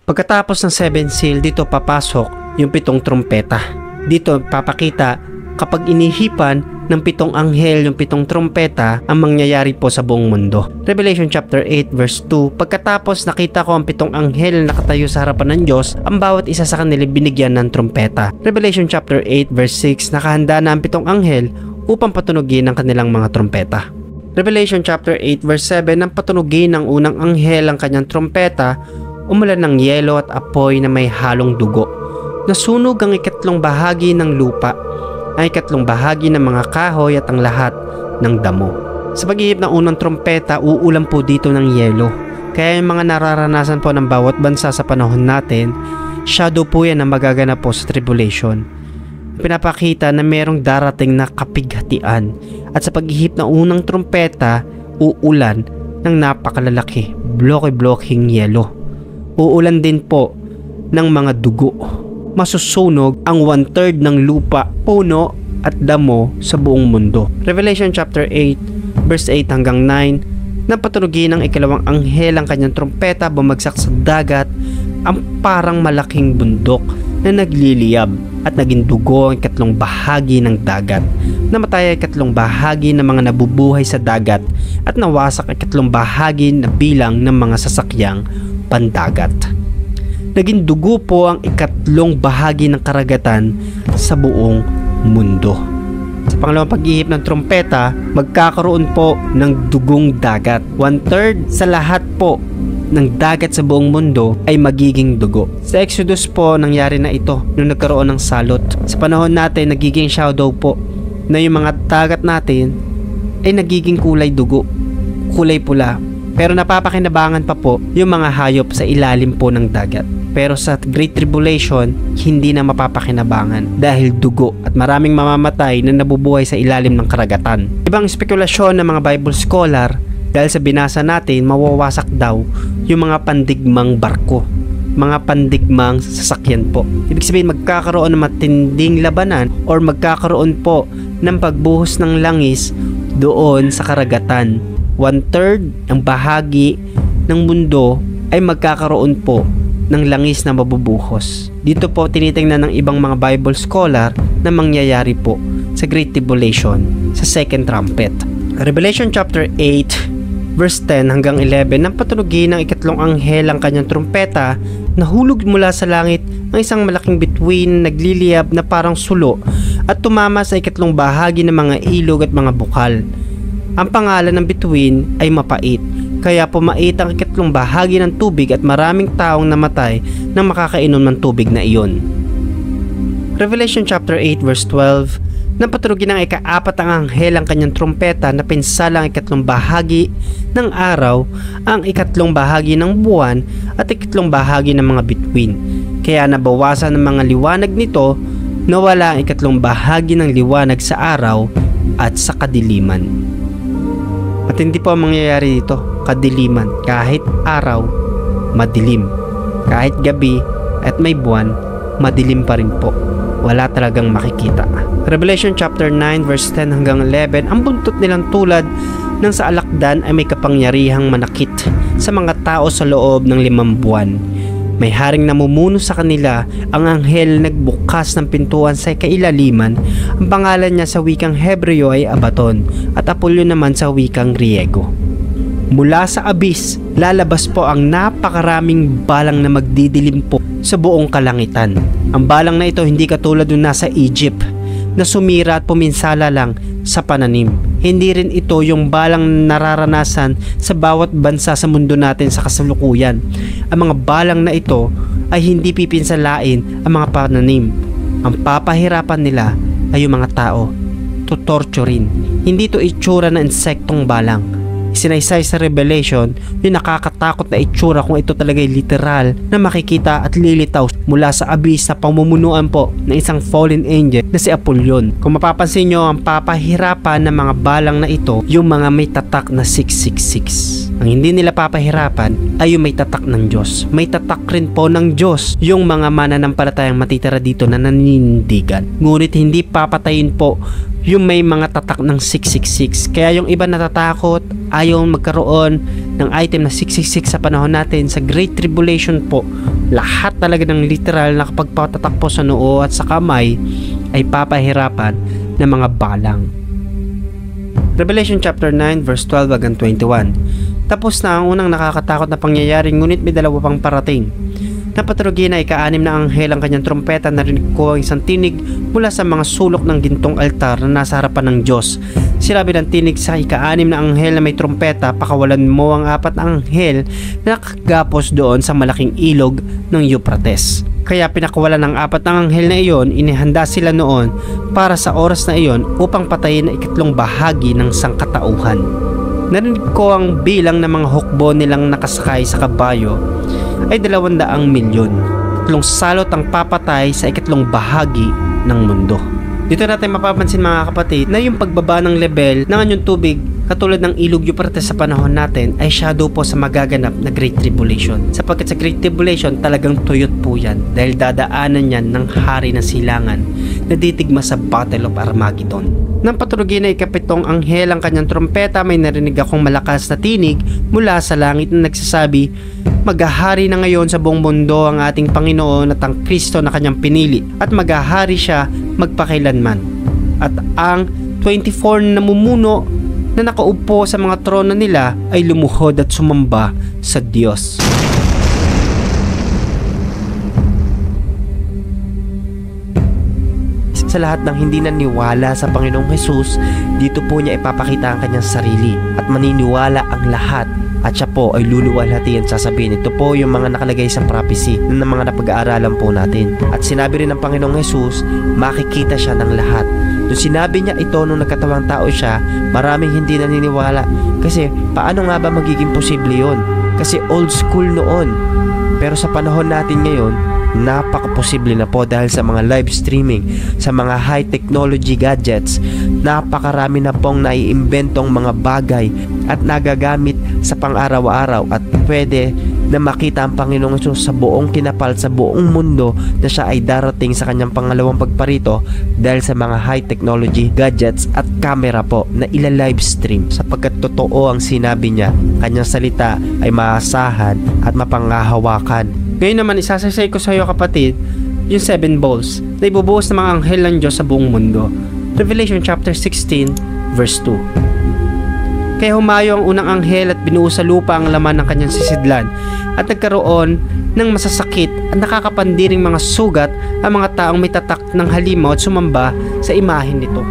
Pagkatapos ng 7 seal, dito papasok yung 7 trompeta. Dito papakita kapag inihipan ng 7 anghel yung 7 trompeta ang mangyayari po sa buong mundo. Revelation chapter 8 verse 2, pagkatapos nakita ko ang 7 anghel na nakatayo sa harapan ng Diyos, ang bawat isa sa kanila binigyan ng trompeta. Revelation chapter 8 verse 6, nakahanda na ang 7 anghel upang patunugin ang kanilang mga trompeta. Revelation chapter 8 verse 7, nang patunugin ng unang anghel ang kanyang trompeta, umulan ng yelo at apoy na may halong dugo. Nasunog ang 2 bahagi ng lupa, ang 2 bahagi ng mga kahoy at ang lahat ng damo. Sa paghihip ng unang trompeta, uulan po dito ng yelo. Kaya yung mga nararanasan po ng bawat bansa sa panahon natin, shadow po yan na magaganap po sa tribulation. Pinapakita na merong darating na kapighatian, at sa paghihip ng unang trompeta, uulan ng napakalalaki, bloke-blokeng yelo. Uulan din po ng mga dugo. Masusunog ang 1/3 ng lupa, puno at damo sa buong mundo. Revelation chapter 8 verse 8 hanggang 9, nang patunugin ng 2 anghel ang kanyang trompeta, bumagsak sa dagat ang parang malaking bundok na nagliliyab at naging dugo ang 2 bahagi ng dagat. Namatay ang 2 bahagi ng mga nabubuhay sa dagat at nawasak ang 2 bahagi na bilang ng mga sasakyang pandagat. Naging dugo po ang 2 bahagi ng karagatan sa buong mundo. Sa pangalawang paghihip ng trompeta, magkakaroon po ng dugong dagat. 1/3 sa lahat po ng dagat sa buong mundo ay magiging dugo. Sa Exodus po, nangyari na ito nung nagkaroon ng salot. Sa panahon natin, nagiging shadow po na yung mga dagat natin ay nagiging kulay dugo, kulay pula. Pero napapakinabangan pa po yung mga hayop sa ilalim po ng dagat. Pero sa Great Tribulation, hindi na mapapakinabangan dahil dugo at maraming mamamatay na nabubuhay sa ilalim ng karagatan. Ibang spekulasyon ng mga Bible scholar, dahil sa binasa natin, mawawasak daw yung mga pandigmang barko, mga pandigmang sasakyan po. Ibig sabihin, magkakaroon ng matinding labanan or magkakaroon po ng pagbuhos ng langis doon sa karagatan. 1/3 ng bahagi ng mundo ay magkakaroon po ng langis na mabubuhos. Dito po tinitingnan ng ibang mga Bible scholar na mangyayari po sa Great Tribulation sa second trumpet. Revelation chapter 8 verse 10 hanggang 11, nang patunugin ng 2 anghel ang kanyang trompeta, nahulog mula sa langit ang isang malaking bituin nagliliyab na parang sulo at tumama sa 2 bahagi ng mga ilog at mga bukal. Ang pangalan ng bituin ay mapait, kaya pumait ang 2 bahagi ng tubig at maraming taong namatay nang makakainom ng tubig na iyon. Revelation chapter 8 verse 12, nang patunugin ng 4 ang anghel ang kanyang trompeta, na pinsala ang 2 bahagi ng araw, ang 2 bahagi ng buwan at 2 bahagi ng mga bituin. Kaya nabawasan ng mga liwanag nito, nawala ang 2 bahagi ng liwanag sa araw at sa kadiliman. At hindi po ang mangyayari dito, kadiliman. Kahit araw, madilim. Kahit gabi at may buwan, madilim pa rin po. Wala talagang makikita. Revelation chapter 9 verse 10 hanggang 11, ang buntot nilang tulad ng sa alakdan ay may kapangyarihang manakit sa mga tao sa loob ng 5 buwan. May haring namumuno sa kanila, ang anghel nagbukas ng pintuan sa kailaliman. Ang pangalan niya sa wikang Hebreo ay Abaton at Apolyo naman sa wikang Griego. Mula sa abis, lalabas po ang napakaraming balang na magdidilim po sa buong kalangitan. Ang balang na ito hindi katulad nung nasa Egypt na sumira at puminsala lang sa pananim. Hindi rin ito yung balang nararanasan sa bawat bansa sa mundo natin sa kasalukuyan. Ang mga balang na ito ay hindi pipinsalain ang mga pananim. Ang papahirapan nila ay yung mga tao. Tutorturin. Hindi ito itsura na insektong balang. Sinaysay sa Revelation yung nakakatakot na itsura kung ito talaga ay literal na makikita at lilitaw mula sa abyss sa pamumunuan po ng isang fallen angel na si Apollyon. Kung mapapansin nyo, ang papahirapan ng mga balang na ito yung mga may tatak na 666. Ang hindi nila papahirapan ay yung may tatak ng Diyos. May tatak rin po ng Diyos yung mga mananampalatayang matitira dito na naninindigan. Ngunit hindi papatayin po yung may mga tatak ng 666. Kaya yung iba natatakot, ayaw magkaroon ng item na 666 sa panahon natin sa Great Tribulation po. Lahat talaga ng literal na kapagpatatakpo sa noo at sa kamay ay papahirapan ng mga balang. Revelation chapter 9 verse 12 hanggang 21. Tapos na ang unang nakakatakot na pangyayari, ngunit may dalawa pang parating. Napaturugin na ika-6 na anghel ang kanyang trompeta. Narinig ko ang isang tinig mula sa mga sulok ng gintong altar na nasa harapan ng Diyos. Sinabi ng tinig sa ika-6 na anghel na may trompeta, pakawalan mo ang 4 na anghel na nakagapos doon sa malaking ilog ng Euphrates. Kaya pinakawalan ng 4 na anghel na iyon, inihanda sila noon para sa oras na iyon upang patayin ang 3 bahagi ng sangkatauhan. Narinig ko ang bilang ng mga hukbo nilang nakasakay sa kabayo ay 200 milyon. 3 salot ang papatay sa 3 bahagi ng mundo. Dito natin mapapansin mga kapatid na yung pagbaba ng level ng anyong tubig katulad ng ilog Euphrates sa panahon natin ay shadow po sa magaganap na Great Tribulation. Sapagkat sa Great Tribulation talagang tuyot po yan dahil dadaanan yan ng hari ng silangan na titigma sa Battle of Armageddon. Nang paturugin na ika-7 anghel ang kanyang trompeta, may narinig akong malakas na tinig mula sa langit na nagsasabi, maghahari na ngayon sa buong mundo ang ating Panginoon at ang Kristo na kanyang pinili, at maghahari siya magpakailanman. At ang 24 na namumuno na nakaupo sa mga trono nila ay lumuhod at sumamba sa Diyos. Sa lahat ng hindi naniwala sa Panginoong Jesus, dito po niya ipapakita ang kanyang sarili at maniniwala ang lahat at siya po ay luluwalhati at sasabihin. Ito po yung mga nakalagay sa prophecy ng mga napag-aaralan po natin. At sinabi rin ng Panginoong Jesus, makikita siya ng lahat. Nung sinabi niya ito nung nagkatawang tao siya, maraming hindi naniniwala. Kasi paano nga ba magiging posible yun? Kasi old school noon. Pero sa panahon natin ngayon, napaka-posible na po dahil sa mga live streaming, sa mga high technology gadgets. Napakarami na pong naiimbentong mga bagay at nagagamit sa pang-araw-araw at pwede na makita ang Panginoong Hesus sa buong kinapal, sa buong mundo na siya ay darating sa kanyang pangalawang pagparito dahil sa mga high technology gadgets at camera po na ila-live stream, sapagkat totoo ang sinabi niya, kanyang salita ay maasahan at mapangahawakan. Ngayon naman isasasay ko sa iyo kapatid yung 7 bowls na ibubuhos ng mga anghel ng Diyos sa buong mundo. Revelation chapter 16 verse 2. Kaya humayo ang unang anghel at binuo sa lupa ang laman ng kanyang sisidlan at nagkaroon ng masasakit at nakakapandiring mga sugat ang mga taong may tatak ng halimaw at sumamba sa imahen nito.